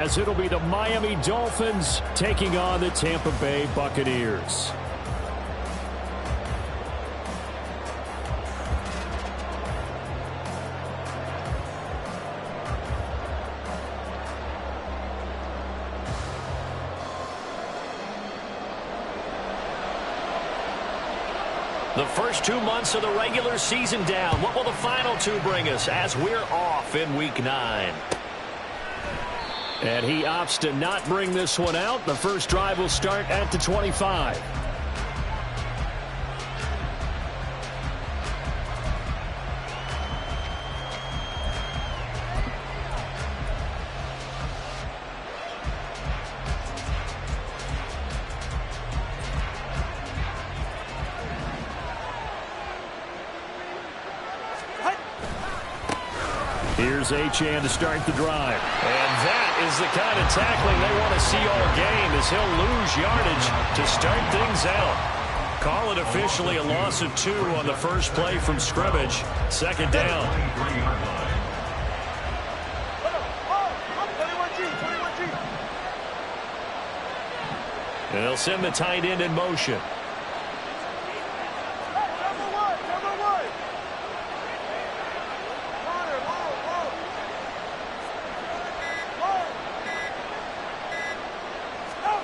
As it'll be the Miami Dolphins taking on the Tampa Bay Buccaneers. The first 2 months of the regular season down. What will the final 2 bring us as we're off in Week 9? And he opts to not bring this one out. The first drive will start at the 25. Here's Achane to start the drive. And that is the kind of tackling they want to see all game, as he'll lose yardage to start things out. Call it officially a loss of 2 on the first play from scrimmage. Second down. And they'll send the tight end in motion.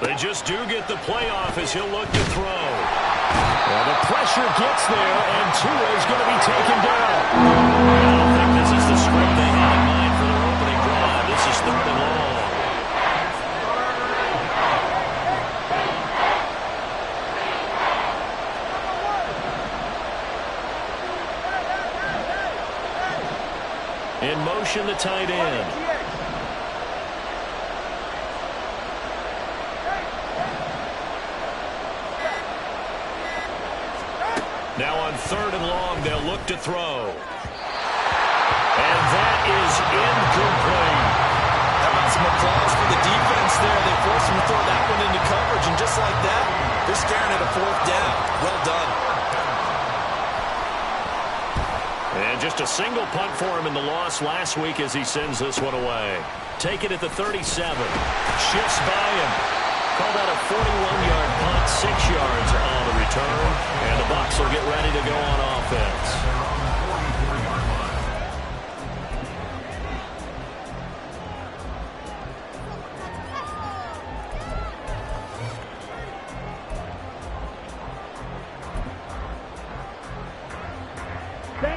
They just do get the playoff as he'll look to throw. Well, the pressure gets there, and Tua is going to be taken down. I don't think this is the script they had in mind for their opening drive. This is 3rd and long. In motion, the tight end. Now on 3rd and long, they'll look to throw. And that is incomplete. How about some applause for the defense there? They forced him to throw that one into coverage, and just like that, they're staring at a 4th down. Well done. And just a single punt for him in the loss last week as he sends this one away. Take it at the 37. Shifts by him. Called out a 41-yard punt, 6 yards on the return. And the Bucs will get ready to go on offense.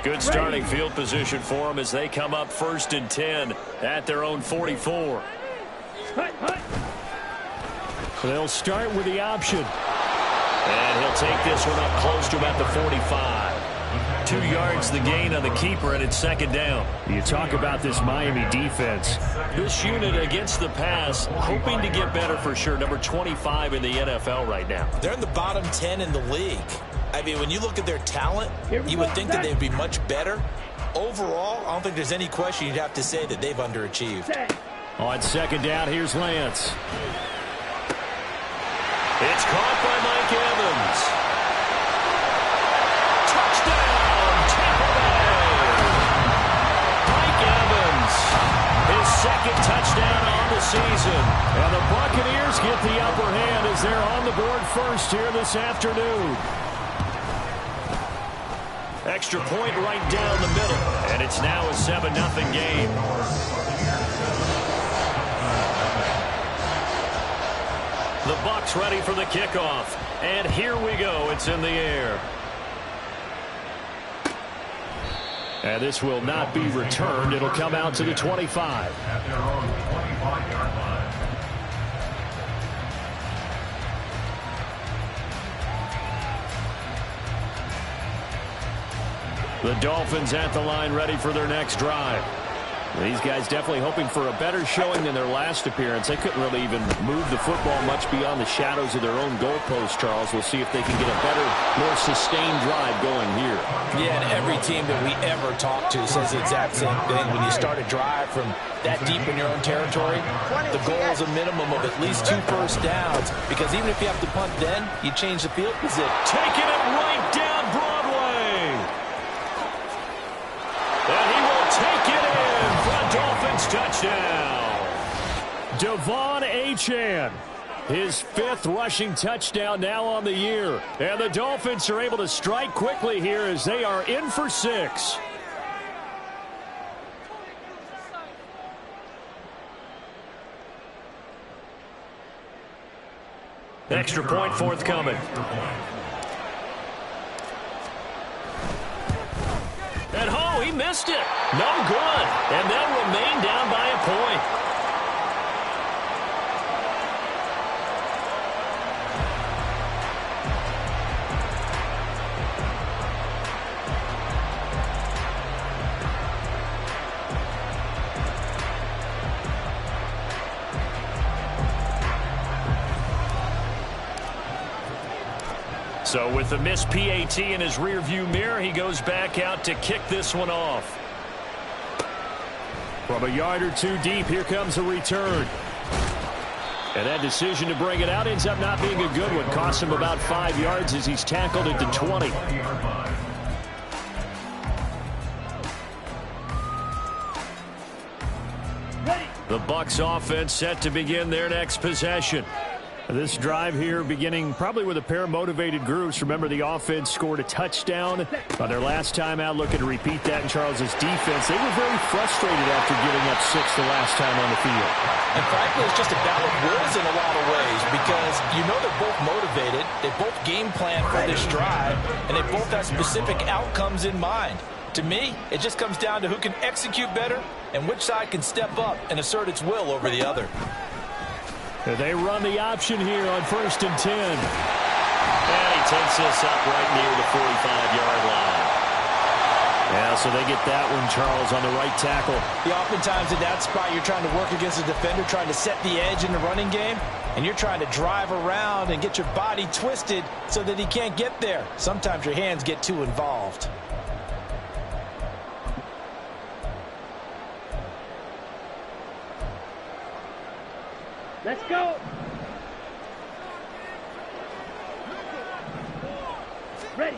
Good starting field position for them as they come up 1st and 10 at their own 44. They'll start with the option. And he'll take this one up close to about the 45. 2 yards the gain on the keeper, and it's 2nd down. You talk about this Miami defense. This unit against the pass, hoping to get better for sure. Number 25 in the NFL right now. They're in the bottom 10 in the league. I mean, when you look at their talent, you would think that they would be much better. Overall, I don't think there's any question you'd have to say that they've underachieved. On 2nd down, here's Lance. It's caught by Mike Evans. Touchdown, Tampa Bay. Mike Evans, his 2nd touchdown on the season. And the Buccaneers get the upper hand as they're on the board first here this afternoon. Extra point right down the middle. And it's now a 7-0 game. The Bucs ready for the kickoff. And here we go. It's in the air. And this will not be returned. It'll come out to the 25. At their own 25-yard line. The Dolphins at the line ready for their next drive. These guys definitely hoping for a better showing than their last appearance. They couldn't really even move the football much beyond the shadows of their own goalpost, Charles. We'll see if they can get a better, more sustained drive going here. Yeah, and every team that we ever talk to says the exact same thing. When you start a drive from that deep in your own territory, the goal is a minimum of at least 2 first downs, because even if you have to punt then, you change the field position. Taking it right down Broadway. And he will take it in for a Dolphins touchdown. Devon Achane. His 5th rushing touchdown now on the year. And the Dolphins are able to strike quickly here as they are in for 6. Extra point forthcoming. And he missed it. No good. And they'll remain down by a point. So with the missed PAT in his rearview mirror, he goes back out to kick this one off. From a yard or two deep, here comes a return. And that decision to bring it out ends up not being a good one. Costs him about 5 yards as he's tackled at the 20. The Bucs offense set to begin their next possession. This drive here beginning probably with a pair of motivated groups. Remember, the offense scored a touchdown on their last time out, looking to repeat that in Charles's defense. They were very frustrated after giving up 6 the last time on the field. And frankly, it's just a battle of wills in a lot of ways because you know they're both motivated. They both game plan for this drive, and they both have specific outcomes in mind. To me, it just comes down to who can execute better and which side can step up and assert its will over the other. They run the option here on 1st and 10. And he takes this up right near the 45-yard line. Yeah, so they get that one, Charles, on the right tackle. Yeah, oftentimes in that spot, you're trying to work against a defender, trying to set the edge in the running game, and you're trying to drive around and get your body twisted so that he can't get there. Sometimes your hands get too involved. Let's go. Ready.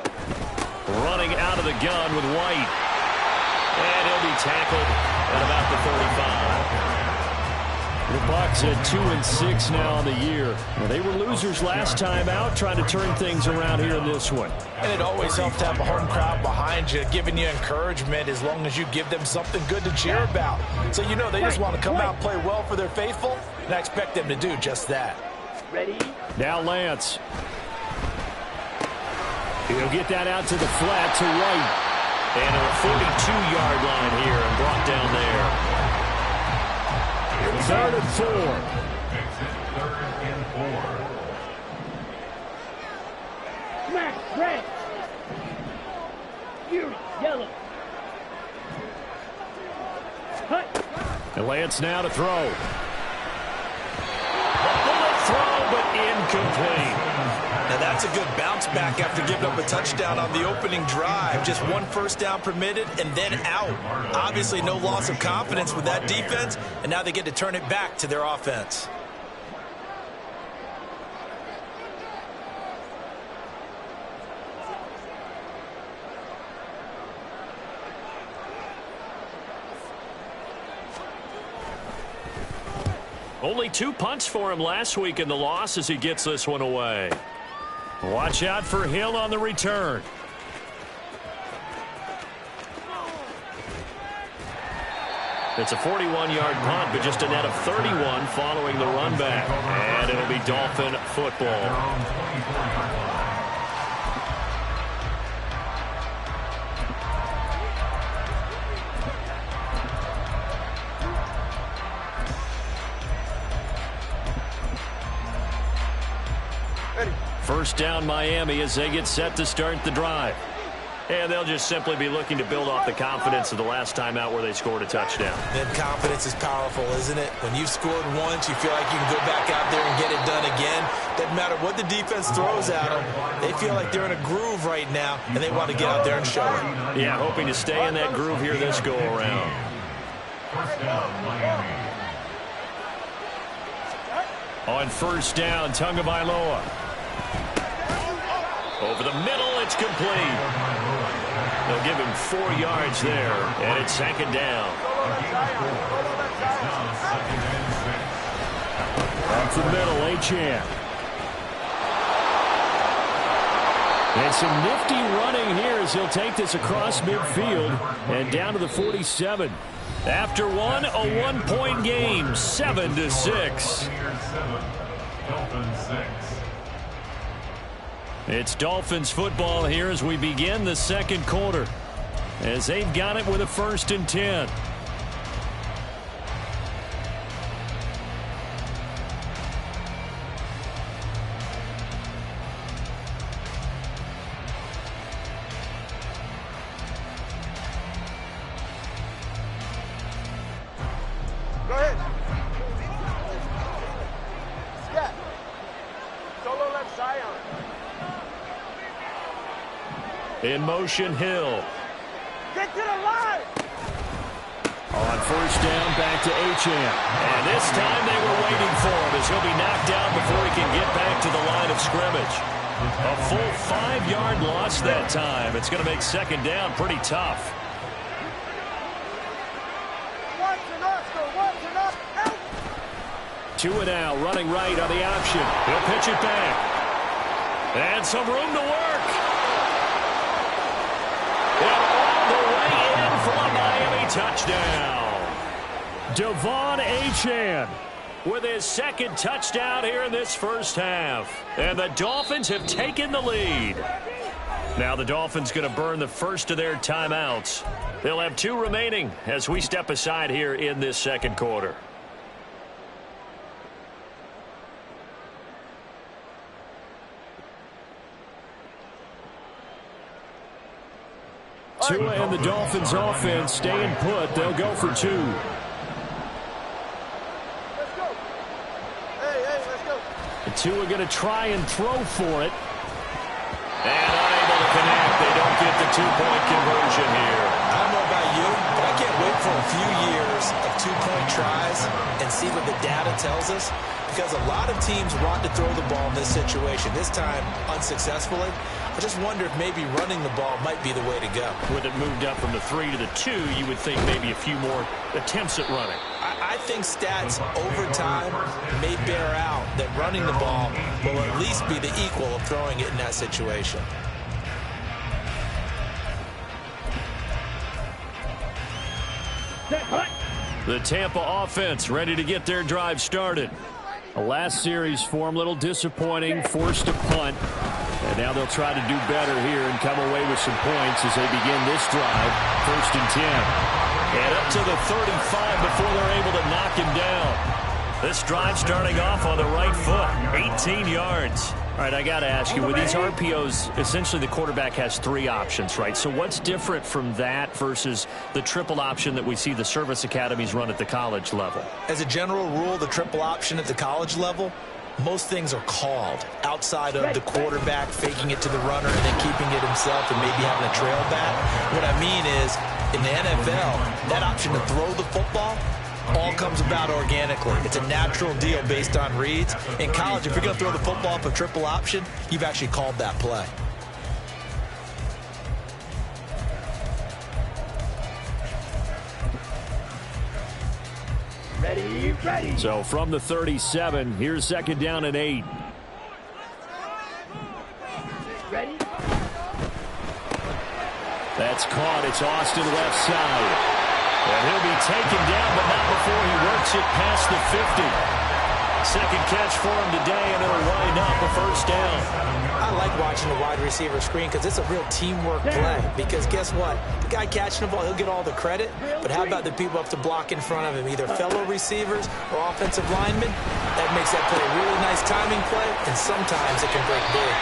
Running out of the gun with White. And he'll be tackled at about the 35. The Bucs at 2-6 now on the year. Well, they were losers last time out, trying to turn things around here in this one. And it always helps to have a home crowd behind you, giving you encouragement as long as you give them something good to cheer about. So you know they just want to come out and play well for their faithful, and I expect them to do just that. Ready? Now Lance. He'll get that out to the flat to White. And a 42-yard line here and brought down there. 3rd and 4. Smash, red. Fury, yellow. Cut. And Lance now to throw. The bullet throw, but incomplete. Now that's a good bounce back after giving up a touchdown on the opening drive. Just 1 first down permitted and then out. Obviously no loss of confidence with that defense, and now they get to turn it back to their offense. Only 2 punts for him last week in the loss as he gets this one away. Watch out for Hill on the return. It's a 41-yard punt, but just a net of 31 following the run back. And it'll be Dolphin football. First down Miami as they get set to start the drive. And they'll just simply be looking to build off the confidence of the last time out where they scored a touchdown. Then confidence is powerful, isn't it? When you've scored once, you feel like you can go back out there and get it done again. Doesn't matter what the defense throws at them. They feel like they're in a groove right now, and they want to get out there and show it. Yeah, hoping to stay in that groove here this go-around. On first down, Tagovailoa. Over the middle, it's complete. They'll give him 4 yards there, and it's 2nd down. up the middle, Achane. And some nifty running here as he'll take this across midfield and down to the 47. After one, a one-point game, 7-6. It's Dolphins football here as we begin the second quarter, as they've got it with a 1st and 10. Go ahead. Scat. Solo left side on. In motion, Hill. Get to the line. On 1st down, back to Achane. And this time they were waiting for him as he'll be knocked down before he can get back to the line of scrimmage. A full 5-yard loss that time. It's going to make 2nd down pretty tough. Two and out, running right on the option. He'll pitch it back. And some room to work. And all the way in for a Miami touchdown. Devon Achane with his 2nd touchdown here in this first half. And the Dolphins have taken the lead. Now the Dolphins going to burn the first of their timeouts. They'll have 2 remaining as we step aside here in this second quarter. Tua and the Dolphins offense staying put. They'll go for 2. Let's go. Hey, let's go. Tua going to try and throw for it. And unable to connect. They don't get the 2-point conversion here. I don't know about you, but I can't wait for a few years of 2-point tries and see what the data tells us. Because a lot of teams want to throw the ball in this situation. This time, unsuccessfully. I just wonder if maybe running the ball might be the way to go. With it moved up from the 3 to the 2, you would think maybe a few more attempts at running. I think stats over time may bear out that running the ball will at least be the equal of throwing it in that situation. The Tampa offense ready to get their drive started. The last series for them, a little disappointing, forced to punt. And now they'll try to do better here and come away with some points as they begin this drive. 1st and 10. And up to the 35 before they're able to knock him down. This drive starting off on the right foot, 18 yards. All right, I got to ask you, with these RPOs, essentially the quarterback has 3 options, right? So what's different from that versus the triple option that we see the service academies run at the college level? As a general rule, the triple option at the college level, most things are called outside of the quarterback faking it to the runner and then keeping it himself and maybe having a trail back. What I mean is, in the NFL, that option to throw the football all comes about organically. It's a natural deal based on reads. In college, if you're going to throw the football up a triple option, you've actually called that play. Ready. So from the 37, here's 2nd down and 8. Ready. That's caught. It's Austin left side. And he'll be taken down, but not before he works it past the 50. 2nd catch for him today, and it'll wind up a 1st down. I like watching the wide receiver screen because it's a real teamwork play. Because guess what? The guy catching the ball, he'll get all the credit. But how about the people up to block in front of him, either fellow receivers or offensive linemen? That makes that play a really nice timing play, and sometimes it can break big.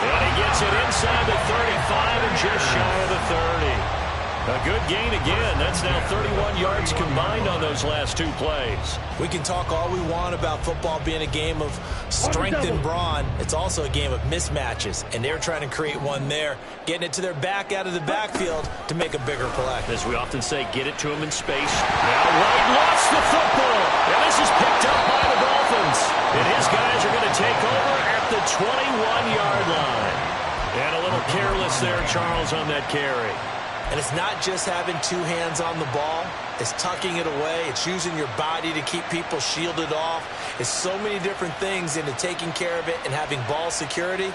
And he gets it inside the 35 and just shy of the 30. A good gain again. That's now 31 yards combined on those last 2 plays. We can talk all we want about football being a game of strength and brawn. It's also a game of mismatches, and they're trying to create one there, getting it to their back out of the backfield to make a bigger play. As we often say, get it to him in space. Now White lost the football. And this is picked up by the Dolphins. And his guys are going to take over at the 21-yard line. And a little careless there, Charles, on that carry. And it's not just having two hands on the ball. It's tucking it away. It's using your body to keep people shielded off. It's so many different things into taking care of it and having ball security.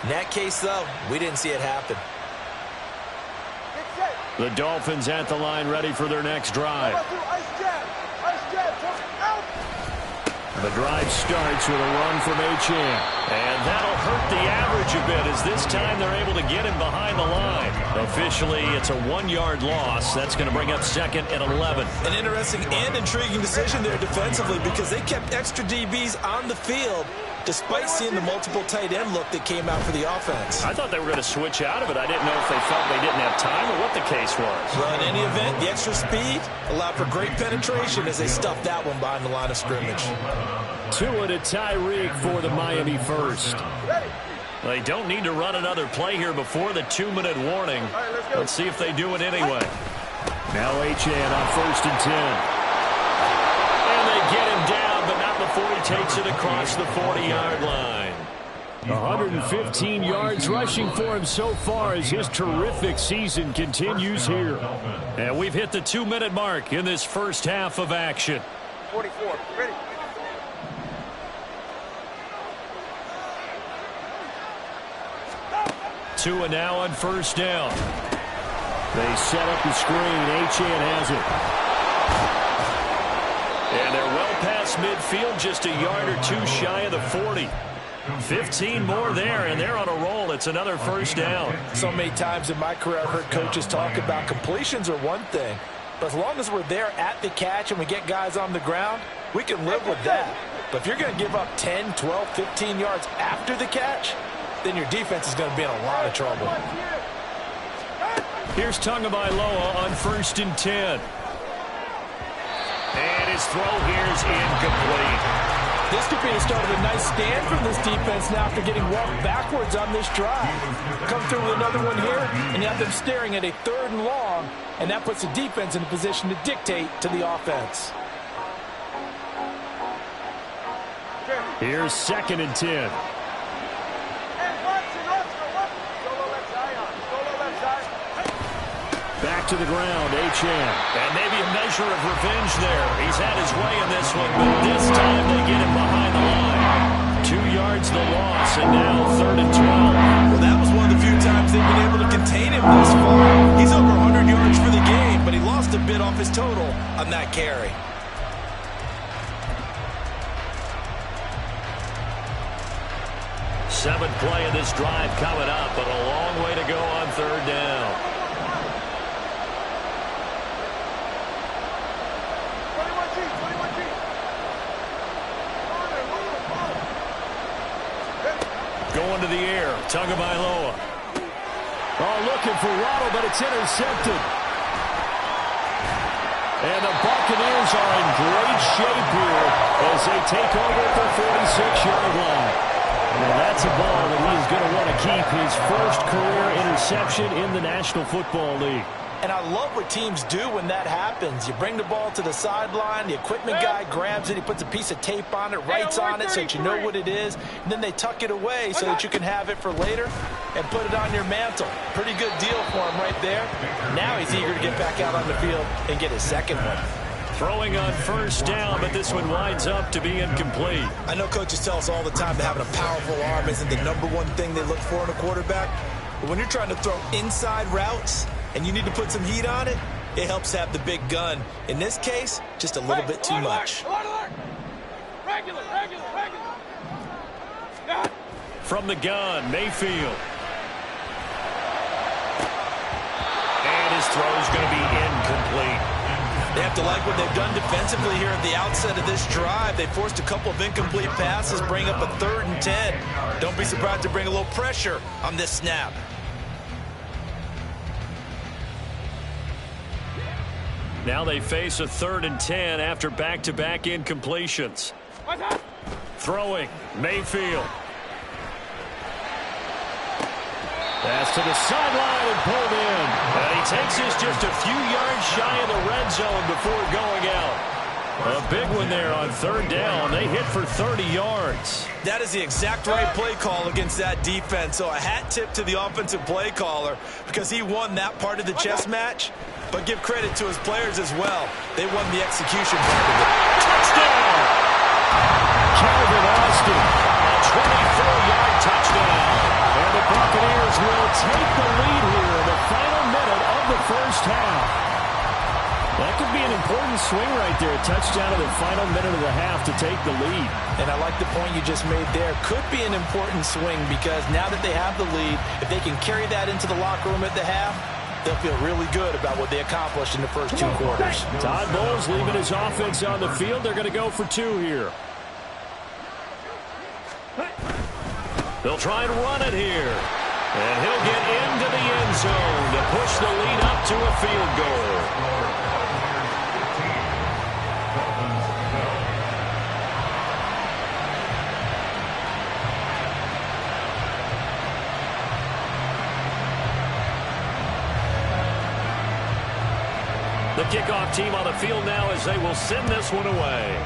In that case, though, we didn't see it happen. The Dolphins at the line, ready for their next drive. The drive starts with a run from Achane. And that'll hurt the average a bit as this time they're able to get him behind the line. Officially, it's a 1-yard loss. That's going to bring up 2nd and 11. An interesting and intriguing decision there defensively because they kept extra DBs on the field despite seeing the multiple tight end look that came out for the offense. I thought they were going to switch out of it. I didn't know if they felt they didn't have time or what the case was. Well, in any event, the extra speed allowed for great penetration as they stuffed that one behind the line of scrimmage. Tua to Tyreek for the Miami first. They don't need to run another play here before the 2-minute warning. Let's see if they do it anyway. Now Achane on 1st and 10. And they get him down, but not before he takes it across the 40-yard line. 115 yards rushing for him so far as his terrific season continues here. And we've hit the 2-minute mark in this first half of action. 44, ready. Tua now on 1st down. They set up the screen. Achane has it. And they're well past midfield, just a yard or two shy of the 40. 15 more there, and they're on a roll. It's another 1st down. So many times in my career I've heard coaches talk about completions are one thing, but as long as we're there at the catch and we get guys on the ground, we can live with that. But if you're going to give up 10, 12, 15 yards after the catch, then your defense is going to be in a lot of trouble. Here's Tagovailoa on 1st and 10. And his throw here's incomplete. This could be the start of a nice stand from this defense now after getting walked backwards on this drive. Come through with another one here, and you have them staring at a 3rd and long, and that puts the defense in a position to dictate to the offense. Here's 2nd and 10. Back to the ground, Achane. And maybe a measure of revenge there. He's had his way in this one, but this time they get him behind the line. 2 yards the loss, and now 3rd and 12. Well, that was one of the few times they've been able to contain him this far. He's over 100 yards for the game, but he lost a bit off his total on that carry. Seventh play of this drive coming up, but a long way to go on 3rd down. Going to the air, Tagovailoa. Oh, looking for Waddle, but it's intercepted. And the Buccaneers are in great shape here as they take over at the 46-yard line. Well, that's a ball that he is going to want to keep, his first career interception in the National Football League. And I love what teams do when that happens. You bring the ball to the sideline, the equipment guy grabs it, he puts a piece of tape on it, writes on it so that you know what it is, and then they tuck it away so that you can have it for later and put it on your mantle. Pretty good deal for him right there. Now he's eager to get back out on the field and get his second one. Throwing on 1st down, but this one winds up to be incomplete. I know coaches tell us all the time that having a powerful arm isn't the #1 thing they look for in a quarterback, but when you're trying to throw inside routes and you need to put some heat on it, it helps have the big gun. In this case, just a little bit too much. Regular. From the gun, Mayfield. And his throw is going to be incomplete. They have to like what they've done defensively here at the outset of this drive. They forced a couple of incomplete passes, bring up a 3rd and 10. Don't be surprised to bring a little pressure on this snap. Now they face a 3rd and 10 after back-to-back incompletions. Throwing, Mayfield. Pass to the sideline and pulled in. And he takes this just a few yards shy of the red zone before going out. A big one there on third down. They hit for 30 yards. That is the exact right play call against that defense. So a hat tip to the offensive play caller because he won that part of the chess match. But give credit to his players as well. They won the execution part of it. Touchdown! Calvin Austin, a 24-yard touchdown. And the Buccaneers will take the lead here in the final minute of the first half. That could be an important swing right there. A touchdown in the final minute of the half to take the lead. And I like the point you just made there. Could be an important swing because now that they have the lead, if they can carry that into the locker room at the half, they'll feel really good about what they accomplished in the first 2 quarters. Todd Bowles leaving his offense on the field. They're going to go for 2 here. They'll try and run it here. And he'll get into the end zone to push the lead up to a field goal. The kickoff team on the field now as they will send this one away.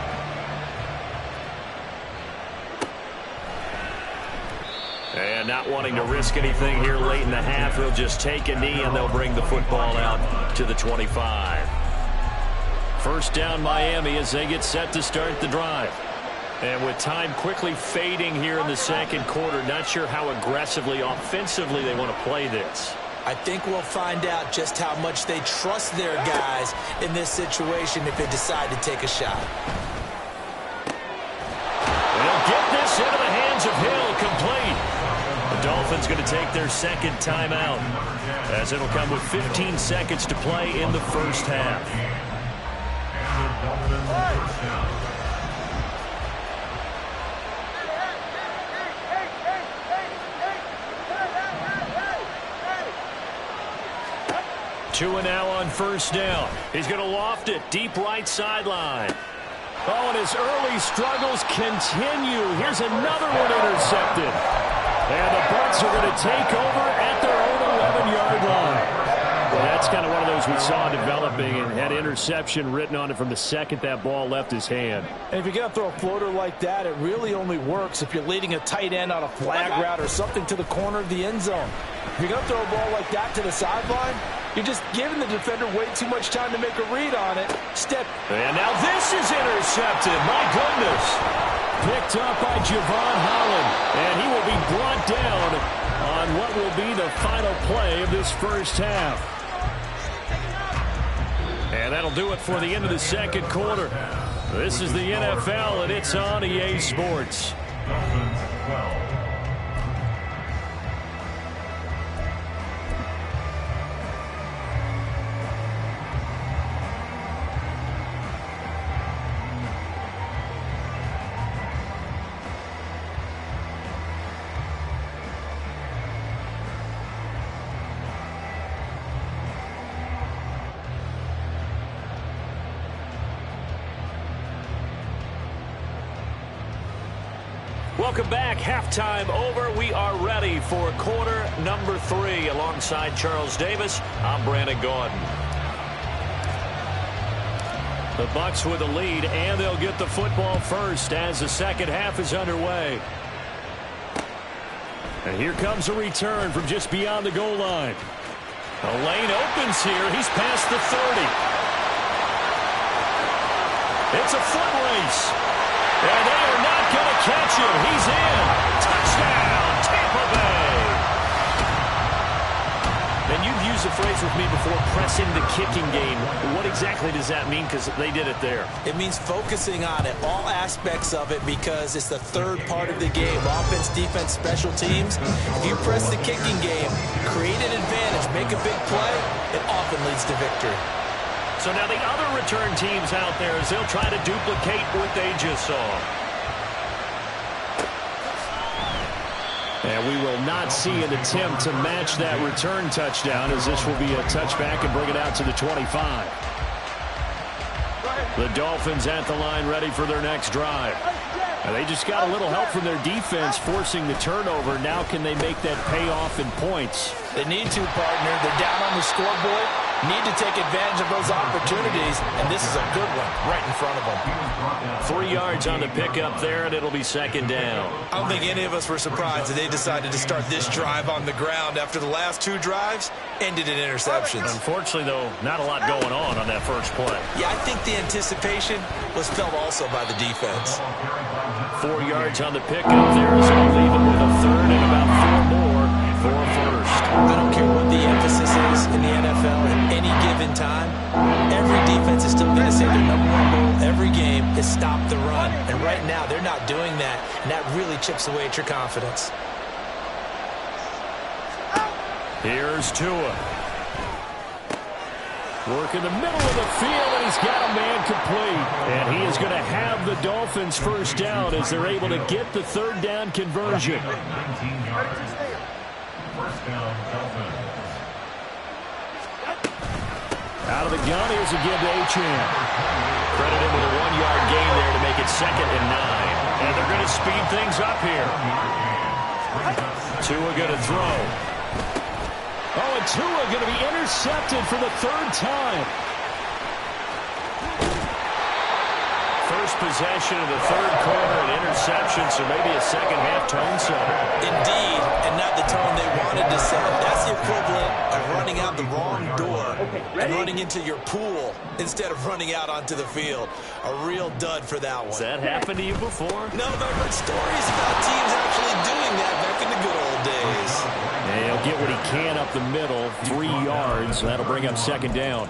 And not wanting to risk anything here late in the half, he'll just take a knee and they'll bring the football out to the 25. First down Miami as they get set to start the drive. And with time quickly fading here in the second quarter, not sure how aggressively, offensively they want to play this. I think we'll find out just how much they trust their guys in this situation if they decide to take a shot. They'll get this into the hands of Hill, complete. The Dolphins going to take their second timeout as it'll come with 15 seconds to play in the first half. Two and now on first down. He's going to loft it deep right sideline. Oh, and his early struggles continue. Here's another one intercepted. And the Bucs are going to take over at their own 11-yard line. Well, that's kind of one of those we saw developing and had interception written on it from the second that ball left his hand. And if you're going to throw a floater like that, it really only works if you're leading a tight end on a flag route or something to the corner of the end zone. If you're going to throw a ball like that to the sideline, you're just giving the defender way too much time to make a read on it. And now this is intercepted. My goodness. Picked up by Javon Holland. And he will be brought down on what will be the final play of this first half. And that'll do it for the end of the second quarter. This is the NFL, and it's on EA Sports. Welcome back. Halftime over. We are ready for quarter number 3. Alongside Charles Davis, I'm Brandon Gordon. The Bucs with the lead, and they'll get the football first as the second half is underway. And here comes a return from just beyond the goal line. The lane opens here. He's past the 30. It's a foot race. And they are not going to catch him. He's in. Touchdown, Tampa Bay. And you've used the phrase with me before, pressing the kicking game. What exactly does that mean? Because they did it there. It means focusing on it, all aspects of it, because it's the third part of the game. Offense, defense, special teams. If you press the kicking game, create an advantage, make a big play, it often leads to victory. So now the other return teams out there as they'll try to duplicate what they just saw. And we will not see an attempt to match that return touchdown, as this will be a touchback and bring it out to the 25. The Dolphins at the line ready for their next drive. And they just got a little help from their defense forcing the turnover. Now can they make that pay off in points? They need to, partner. They're down on the scoreboard. need to take advantage of those opportunities, and this is a good one right in front of them. 3 yards on the pickup there, and it'll be second down. I don't think any of us were surprised that they decided to start this drive on the ground after the last 2 drives ended in interceptions. Unfortunately, though, not a lot going on that first play. Yeah, I think the anticipation was felt also by the defense. 4 yards on the pickup there, so we'll leave it with a third and about 4 more for a first. I don't care what the emphasis is in the NFL at any given time. Every defense is still going to say their number one goal every game is stop the run. And right now, they're not doing that, and that really chips away at your confidence. Here's Tua. Work in the middle of the field, and he's got a man complete. And he is going to have the Dolphins first down as they're able to get the third down conversion. Out of the gun, here's again to Achane. Credited with a 1-yard gain there to make it 2nd and 9. And they're going to speed things up here. Tua going to throw. Oh, and Tua going to be intercepted for the 3rd time. First possession of the 3rd quarter, an interception, so maybe a second-half tone setter. Indeed, and not the tone they wanted to set. That's the equivalent of running out the wrong door and running into your pool instead of running out onto the field. A real dud for that one. Has that happened to you before? No, but I've heard stories about teams actually doing that back in the good old days. Yeah, he'll get what he can up the middle, 3 yards. That'll bring up 2nd down.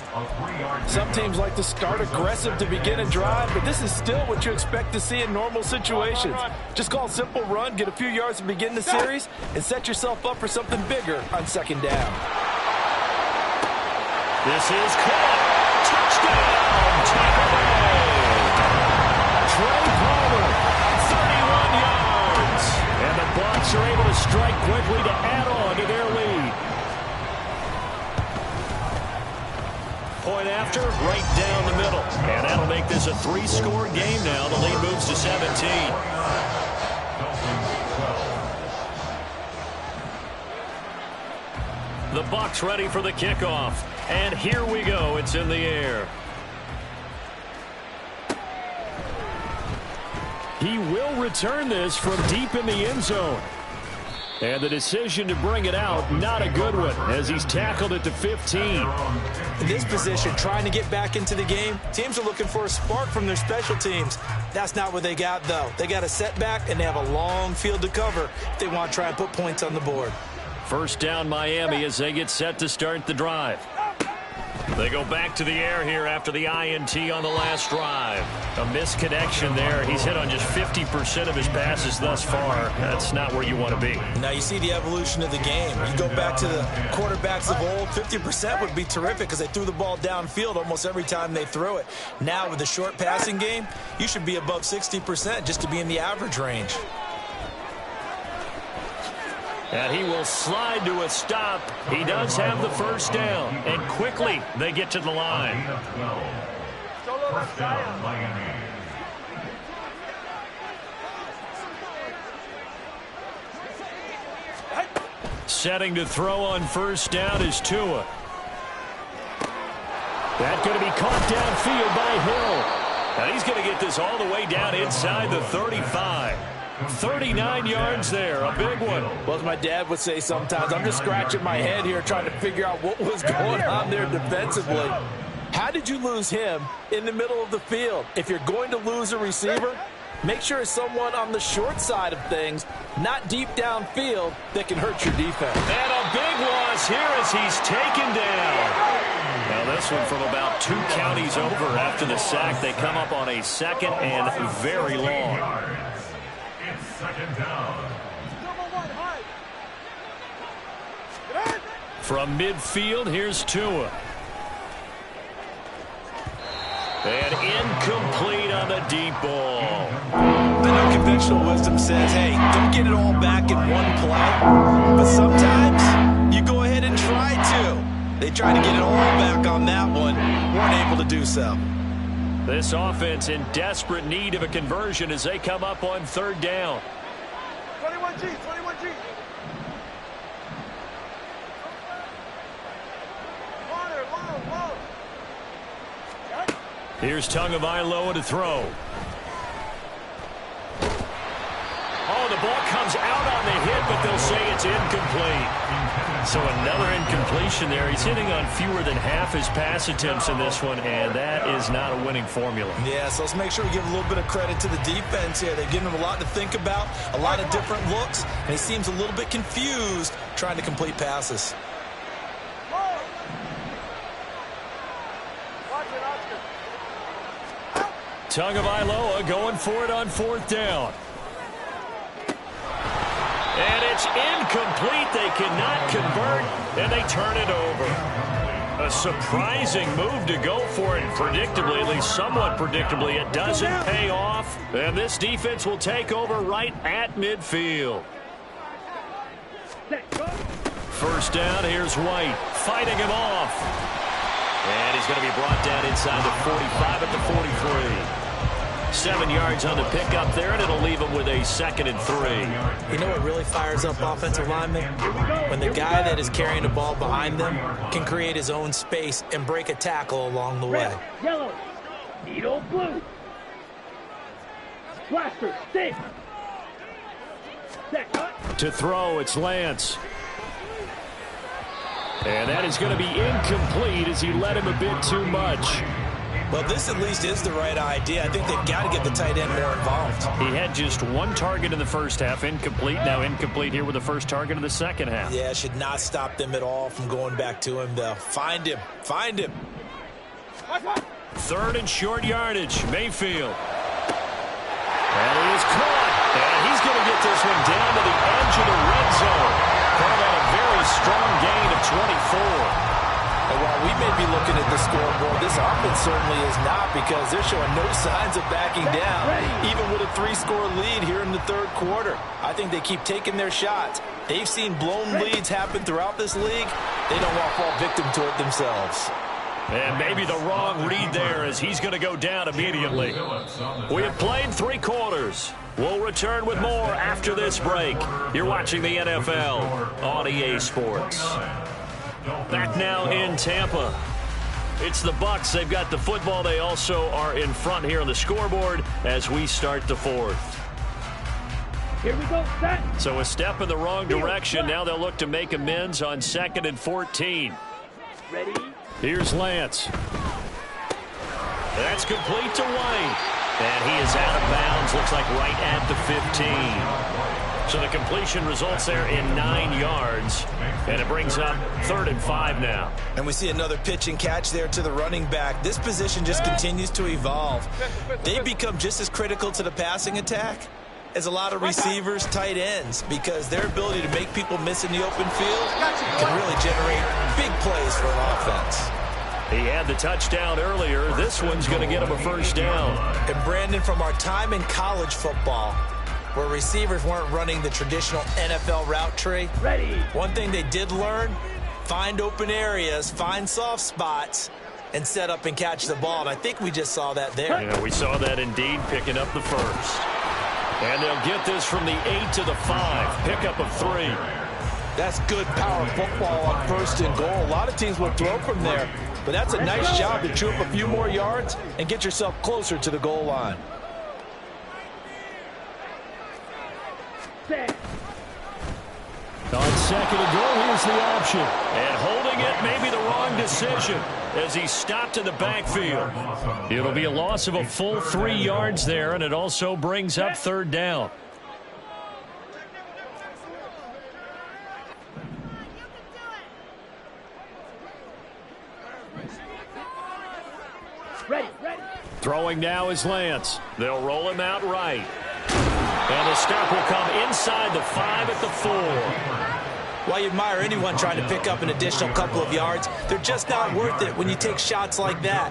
Some teams like to start aggressive to begin a drive, but this is still what you expect to see in normal situations. Just call a simple run, get a few yards to begin the series, and set yourself up for something bigger on 2nd down. This is caught. Touchdown, Tampa Bay. Trey Palmer, 31 yards. And the Bucs are able to strike quickly to add on to their lead. Point after, right down the middle. And that'll make this a 3-score game now. The lead moves to 17. The Bucs ready for the kickoff. And here we go. It's in the air. He will return this from deep in the end zone. And the decision to bring it out, not a good one, as he's tackled it to 15. In this position, trying to get back into the game, teams are looking for a spark from their special teams. That's not what they got, though. They got a setback, and they have a long field to cover if they want to try and put points on the board. First down, Miami, as they get set to start the drive. They go back to the air here after the INT on the last drive. A misconnection there. He's hit on just 50% of his passes thus far. That's not where you want to be. Now you see the evolution of the game. You go back to the quarterbacks of old, 50% would be terrific because they threw the ball downfield almost every time they threw it. Now with the short passing game, you should be above 60% just to be in the average range. And he will slide to a stop. He does have the first down. And quickly, they get to the line. First down, Miami. Setting to throw on first down is Tua. That's going to be caught downfield by Hill. And he's going to get this all the way down inside the 35. 39 yards there, a big one. Well, as my dad would say sometimes, I'm just scratching my head here trying to figure out what was going on there defensively. How did you lose him in the middle of the field? If you're going to lose a receiver, make sure it's someone on the short side of things, not deep downfield, that can hurt your defense. And a big loss here as he's taken down. Now this one from about 2 counties over after the sack. They come up on a 2nd and very long. Second down. From midfield, here's Tua. And incomplete on the deep ball. I know conventional wisdom says, hey, don't get it all back in one play. But sometimes you go ahead and try to. They tried to get it all back on that one. Weren't able to do so. This offense in desperate need of a conversion as they come up on 3rd down. 21G, 21G. Water, water, Here's Tagovailoa to throw. Oh, the ball comes out on the hit, but they'll say it's incomplete. So another incompletion there. He's hitting on fewer than half his pass attempts in this one, and that is not a winning formula. Yeah, so let's make sure we give a little bit of credit to the defense here. They've given him a lot to think about, a lot of different looks, and he seems a little bit confused trying to complete passes. Tagovailoa going for it on 4th down. And it's incomplete. They cannot convert, and they turn it over. A surprising move to go for it. Predictably, at least somewhat predictably, it doesn't pay off. And this defense will take over right at midfield. First down, here's White fighting him off. And he's going to be brought down inside the 45 at the 43. 7 yards on the pickup there, and it'll leave him with a 2nd and 3. You know what really fires up offensive linemen? When the guy that is carrying the ball behind them can create his own space and break a tackle along the way. Yellow. Needle blue. Blaster. Stick. To throw, it's Lance. And that is going to be incomplete as he led him a bit too much. Well, this at least is the right idea. I think they've got to get the tight end more involved. He had just 1 target in the first half, incomplete. Now incomplete here with the first target of the second half. Yeah, should not stop them at all from going back to him, though. Find him. Find him. 3rd and short yardage. Mayfield. And he is caught. And he's going to get this one down to the edge of the red zone. Called on a very strong gain of 24. And while we may be looking at the scoreboard, this offense certainly is not, because they're showing no signs of backing down, even with a 3-score lead here in the 3rd quarter. I think they keep taking their shots. They've seen blown leads happen throughout this league. They don't want to fall victim to it themselves. And maybe the wrong read there, as he's going to go down immediately. We have played 3 quarters. We'll return with more after this break. You're watching the NFL on EA Sports. Back now in Tampa. It's the Bucs. They've got the football. They also are in front here on the scoreboard as we start the 4th. Here we go. Set. So a step in the wrong direction. Now they'll look to make amends on 2nd and 14. Ready? Here's Lance. That's complete to White. And he is out of bounds. Looks like right at the 15. So the completion results there in 9 yards. And it brings up 3rd and 5 now. And we see another pitch and catch there to the running back. This position just continues to evolve. They've become just as critical to the passing attack as a lot of receivers, tight ends, because their ability to make people miss in the open field can really generate big plays for an offense. He had the touchdown earlier. This one's going to get him a first down. And Brandon, from our time in college football, where receivers weren't running the traditional NFL route tree, Ready. one thing they did learn, find open areas, find soft spots, and set up and catch the ball. And I think we just saw that there. Yeah, we saw that indeed, picking up the first. And they'll get this from the 8 to the 5. Pickup of 3. That's good power football on 1st and goal. A lot of teams will throw from there, but that's a nice job to chew up a few more yards and get yourself closer to the goal line. Set. On 2nd and goal, here's the option. And holding it may be the wrong decision as he stopped in the backfield. It'll be a loss of a full 3 yards there, and it also brings up 3rd down. Ready. Ready. Throwing now is Lance. They'll roll him out right. And the stop will come inside the 5 at the 4. While you admire anyone trying to pick up an additional couple of yards, they're just not worth it when you take shots like that.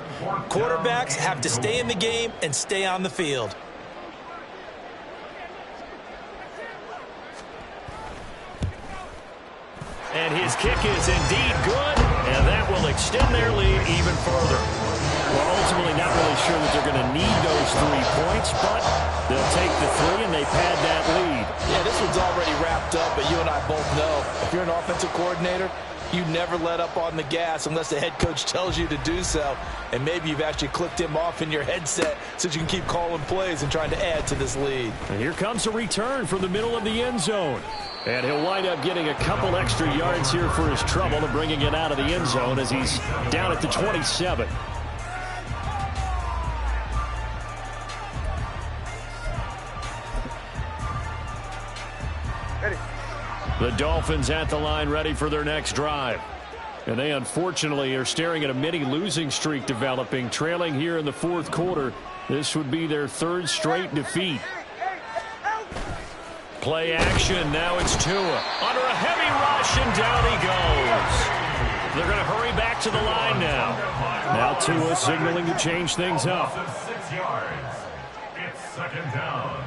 Quarterbacks have to stay in the game and stay on the field. And his kick is indeed good, and that will extend their lead even further. Well, ultimately not really sure that they're going to need those 3 points, but they'll take the 3 and they pad that lead. Yeah, this one's already wrapped up, but you and I both know if you're an offensive coordinator, You never let up on the gas unless the head coach tells you to do so. And maybe you've actually clicked him off in your headset so you can keep calling plays and trying to add to this lead. And here comes a return from the middle of the end zone. And he'll wind up getting a couple extra yards here for his trouble and bringing it out of the end zone as he's down at the 27. The Dolphins at the line ready for their next drive. And they unfortunately are staring at a mini losing streak developing, trailing here in the fourth quarter. This would be their third straight defeat. Play action. Now it's Tua. Under a heavy rush, and down he goes. They're going to hurry back to the line now. Now Tua signaling to change things up. 6 yards. It's second down.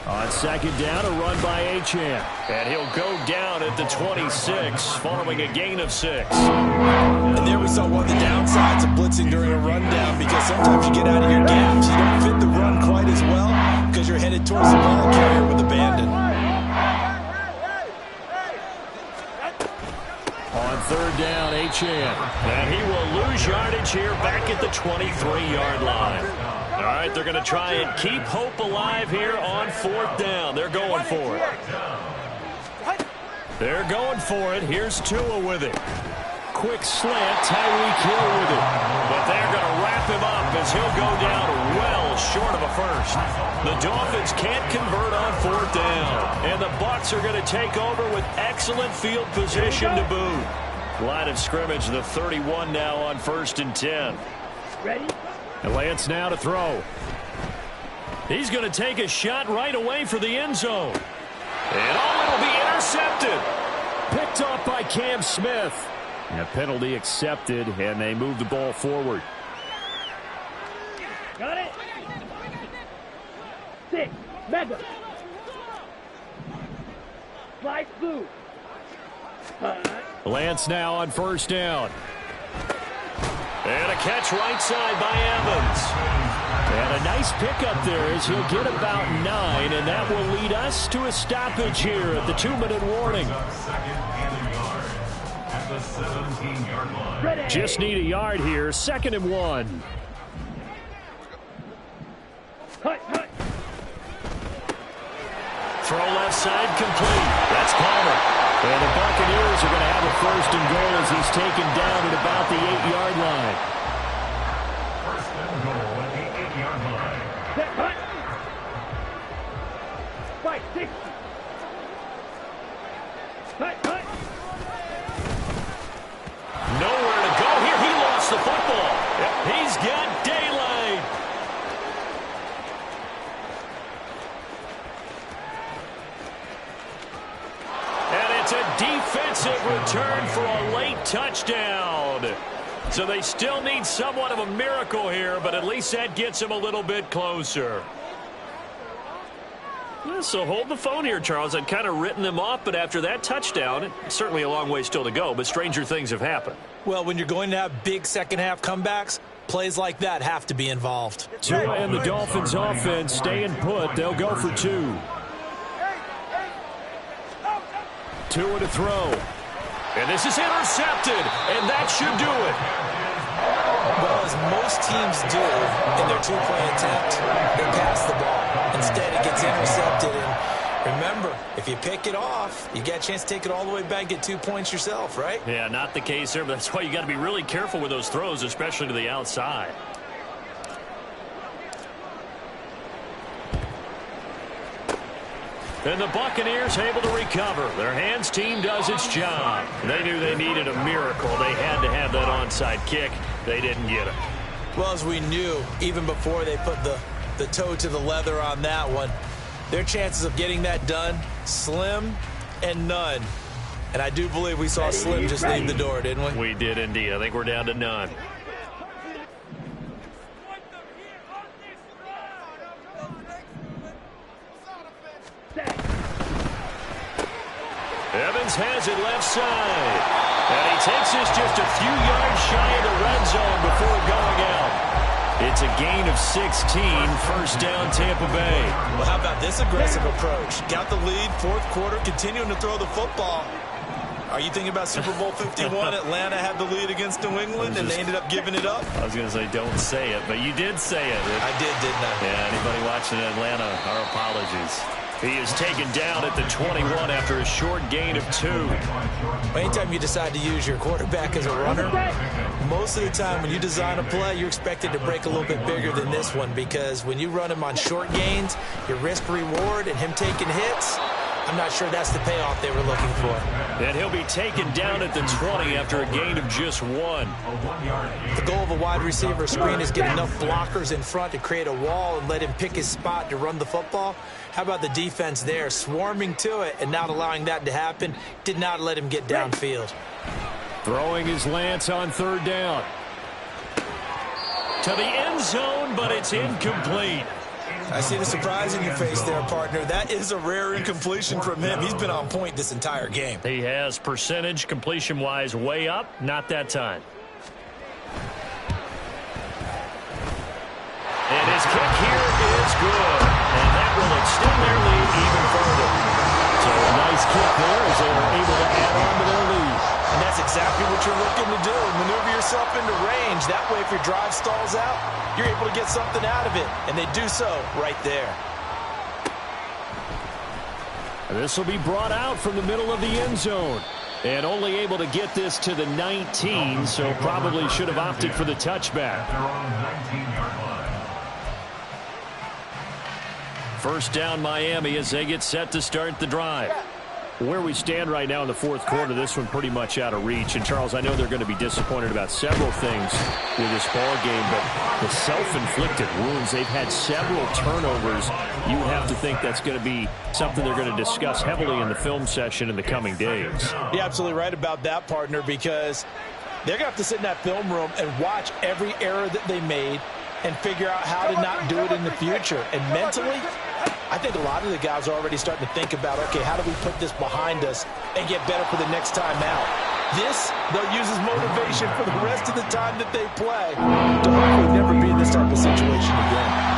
On second down, a run by Achane. And he'll go down at the 26 following a gain of 6. And there we saw one of the downsides of blitzing during a rundown, because sometimes you get out of your gaps. You don't fit the run quite as well because you're headed towards the ball carrier with abandon. On third down, Achane. And he will lose yardage here back at the 23-yard line. All right, they're going to try and keep hope alive here on fourth down. They're going for it. They're going for it. Here's Tua with it. Quick slant, Tyreek Hill with it. But they're going to wrap him up as he'll go down well short of a first. The Dolphins can't convert on fourth down. And the Bucs are going to take over with excellent field position to boot. Line of scrimmage, the 31 now on 1st and 10. Ready? And Lance now to throw. He's going to take a shot right away for the end zone. And it'll be intercepted. Picked off by Cam Smith. And a penalty accepted, and they move the ball forward. Got it. 6. Madden. Slide through. Lance now on first down. And a catch right side by Evans. And a nice pickup there as he'll get about 9, and that will lead us to a stoppage here at the 2-minute warning. Just need a yard here, 2nd and 1. Throw left side complete. That's Palmer. And the Buccaneers are going to have a 1st and goal as he's taken down at about the 8-yard line. 1st and goal at the 8-yard line. Set, hut. 5, 6. Hut, hut. Nowhere to go here. He lost the football. He's got daylight. And it's a defensive return for a late touchdown. So they still need somewhat of a miracle here, but at least that gets them a little bit closer. So hold the phone here, Charles. I'd kind of written them off, but after that touchdown, it's certainly a long way still to go, but stranger things have happened. Well, when you're going to have big second-half comebacks, plays like that have to be involved. Tua and the Dolphins offense staying put. They'll go for 2. Tua to throw. And this is intercepted, and that should do it. Well, as most teams do in their two-point attempt, they pass the ball. Instead, it gets intercepted. And remember, if you pick it off, you get a chance to take it all the way back and get 2 points yourself, right? Yeah, not the case there, but that's why you got to be really careful with those throws, especially to the outside. And the Buccaneers able to recover. Their hands team does its job. They knew they needed a miracle. They had to have that onside kick. They didn't get it. Well, as we knew, even before they put the toe to the leather on that one, their chances of getting that done, slim and none. And I do believe we saw Slim just leave the door, didn't we? We did indeed. I think we're down to none. Evans has it left side. And he takes this just a few yards shy of the red zone before going out. It's a gain of 16, first down Tampa Bay. Well, how about this aggressive approach? Got the lead, fourth quarter, continuing to throw the football. Are you thinking about Super Bowl 51? Atlanta had the lead against New England, and they ended up giving it up? I was going to say don't say it, but you did say it. I did, didn't I? Yeah, anybody watching Atlanta, our apologies. He is taken down at the 21 after a short gain of 2. Anytime you decide to use your quarterback as a runner, most of the time when you design a play, you're expected to break a little bit bigger than this one, because when you run him on short gains, your risk-reward and him taking hits, I'm not sure that's the payoff they were looking for. And he'll be taken down at the 20 after a gain of just 1. The goal of a wide receiver screen is get enough blockers in front to create a wall and let him pick his spot to run the football. How about the defense there, swarming to it and not allowing that to happen? Did not let him get downfield. Throwing his Lance on third down. To the end zone, but it's incomplete. I see the surprise in your face there, partner. That is a rare incompletion from him. He's been on point this entire game. He has percentage completion-wise way up, not that time. And his kick here is good. And that will extend their lead even further. So a nice kick there as they are able to add on to their lead. And that's exactly what you're looking to do. Maneuver yourself into range. That way, if your drive stalls out, you're able to get something out of it. And they do so right there. This will be brought out from the middle of the end zone. And only able to get this to the 19, so probably should have opted for the touchback. First down Miami as they get set to start the drive. Where we stand right now in the fourth quarter, this one pretty much out of reach. And, Charles, I know they're going to be disappointed about several things with this ball game, but the self-inflicted wounds, they've had several turnovers. You have to think that's going to be something they're going to discuss heavily in the film session in the coming days. You're absolutely right about that, partner, because they're going to have to sit in that film room and watch every error that they made and figure out how to not do it in the future. And mentally, I think a lot of the guys are already starting to think about, okay, how do we put this behind us and get better for the next time out? This, they'll use as motivation for the rest of the time that they play to hopefully never be